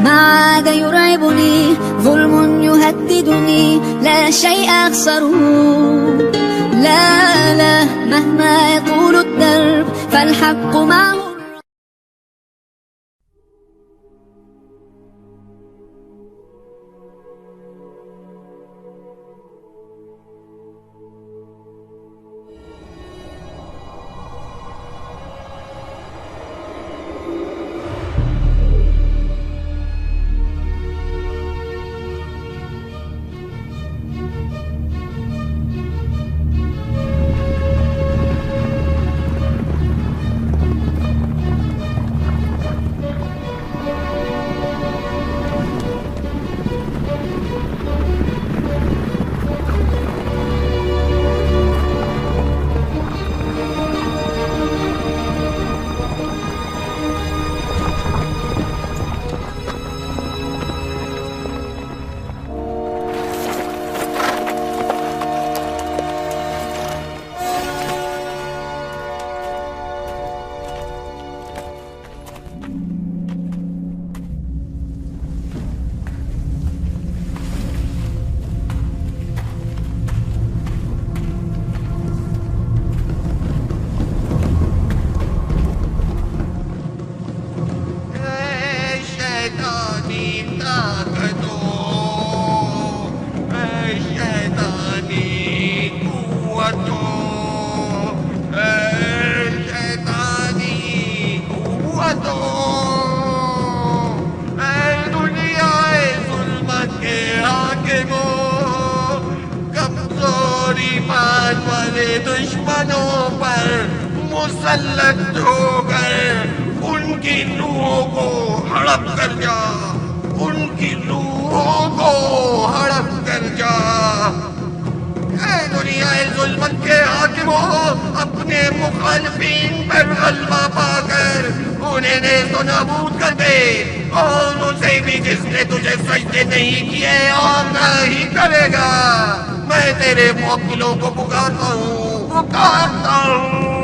ما عاد يرعبني ظلم يهددني لا شيء أخسره لا لا مهما يطول الدرب فالحق معه दुश्मनों पर मुसल्लत होकर उनकी रूहों को हड़प कर जा, उनकी रूहों को हड़प कर जा। ऐ दुनिया जुल्मत के हाकिमों, अपने मुखालिफिन पर गलबा पाकर उन्हें नेस्त नाबूद कर दे, और उसे भी जिसने तुझे सजदे नहीं किए और नहीं करेगा। मैं तेरे मुवक्किलों को पुकारता हूँ, पुकारता हूँ।